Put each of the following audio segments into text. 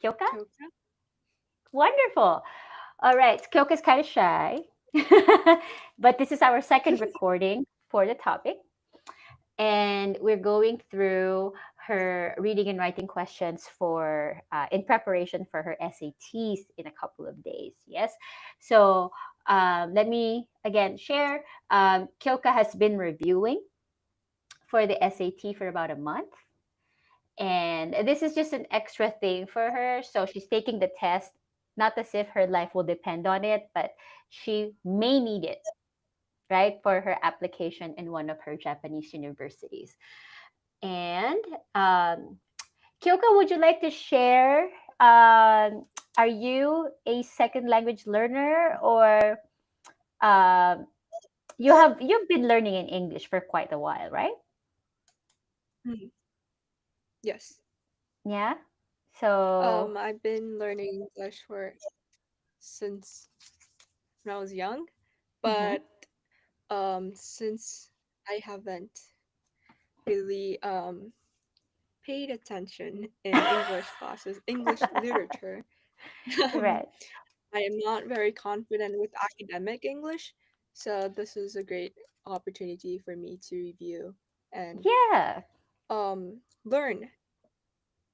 Kyoka? Kyoka. Wonderful. All right. Kyoka's kind of shy, but this is our second recording for the topic. And we're going through her reading and writing questions for in preparation for her SATs in a couple of days. Yes. So let me again share. Kyoka has been reviewing for the SAT for about a month. And this is just an extra thing for her. So she's taking the test, not as if her life will depend on it, but she may need it, right, for her application in one of her Japanese universities. And Kyoka, would you like to share? Are you a second language learner, or um, you've been learning in English for quite a while, right? Mhm. Yes. Yeah. So. I've been learning English for since when I was young, Mhm. but since I haven't really paid attention in English classes, English literature, um, Right. I am not very confident with academic English, so this is a great opportunity for me to review and Yeah. learn.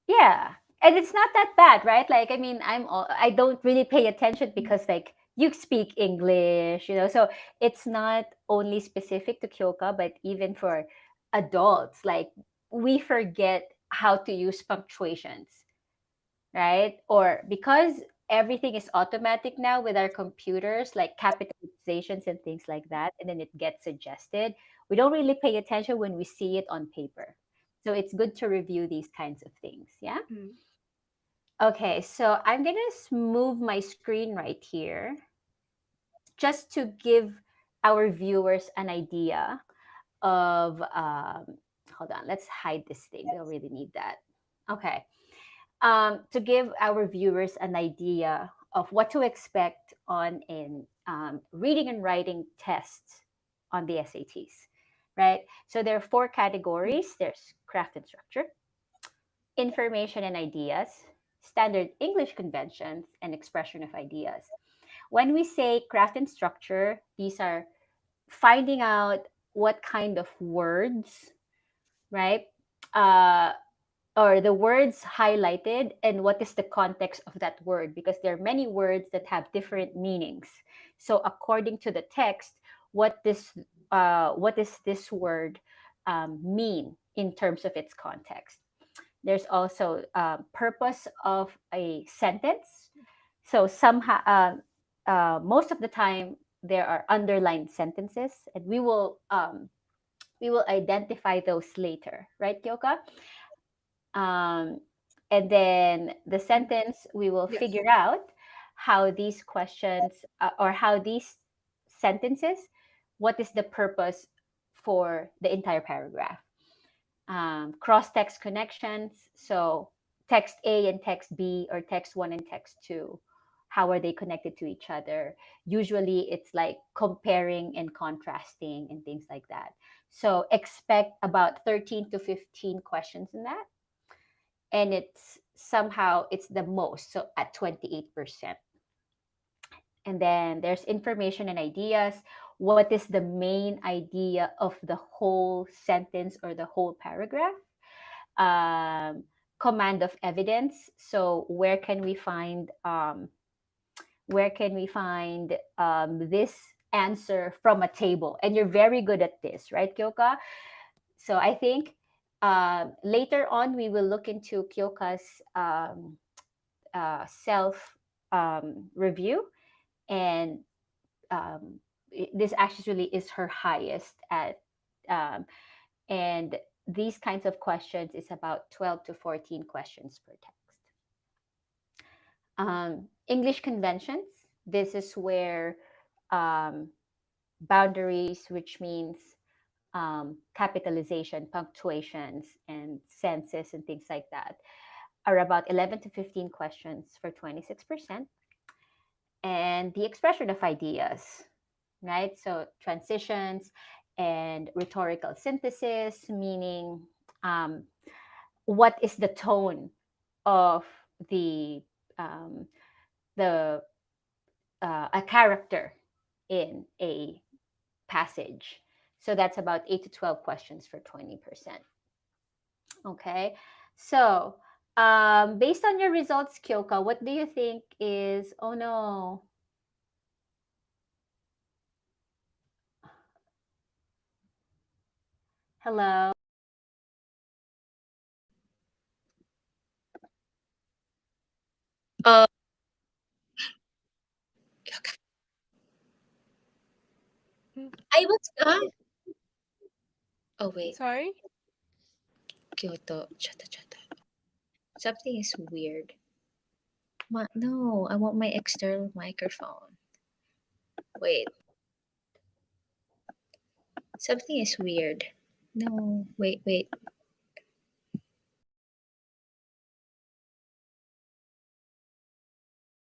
Yeah. And it's not that bad, right? Like, I mean, I don't really pay attention because like you speak English, so it's not only specific to Kyoka, but even for adults, like we forget how to use punctuations, right? Or because everything is automatic now with our computers, like capitalizations and things like that, and then it gets suggested, we don't really pay attention when we see it on paper. So it's good to review these kinds of things. Yeah. Mm. Okay. So I'm going to move my screen right here just to give our viewers an idea of, hold on, let's hide this thing. We don't really need that. Okay. To give our viewers an idea of what to expect on in reading and writing tests on the SATs, right? So there are four Mm. categories. There's craft and structure, information and ideas, standard English conventions, and expression of ideas. When we say craft and structure, these are finding out what kind of words, right? Uh, or the words highlighted and what is the context of that word, because there are many words that have different meanings. So according to the text, what does this word mean in terms of its context? There's also purpose of a sentence. So somehow most of the time there are underlined sentences, and we will identify those later, right, Kyoka? um, and then the Mm. sentence, we will Yes. figure out how these questions or how these sentences, what is the purpose for the entire paragraph. Cross text connections, so text A and text B, or text 1 and text 2, how are they connected to each other? Usually it's like comparing and contrasting and things like that. So expect about 13 to 15 questions in that, and it's the most, so at 28%. And then there's information and ideas. What is the main idea of the whole sentence or the whole paragraph? um, Command of evidence, so where can we find this answer from a table, and you're very good at this, right, Kyoka? So I think later on we will look into Kyoka's self review, and um, this actually is her highest at, um, and these kinds of questions is about 12 to 14 questions per text. English conventions, this is where um, boundaries, which means capitalization, punctuations, and senses, and things like that, are about 11 to 15 questions for 26%. And the expression of ideas, right? So transitions and rhetorical synthesis, meaning um, what is the tone of the um, the a character in a passage. So that's about 8 to 12 questions for 20%. Okay. So, based on your results, Kyoka, what do you think is, oh no, hello? Uh, Mm, I was oh wait, sorry? Kyoto, chata chata. Something is weird. No, I want my external microphone. Wait, something is weird. No, wait.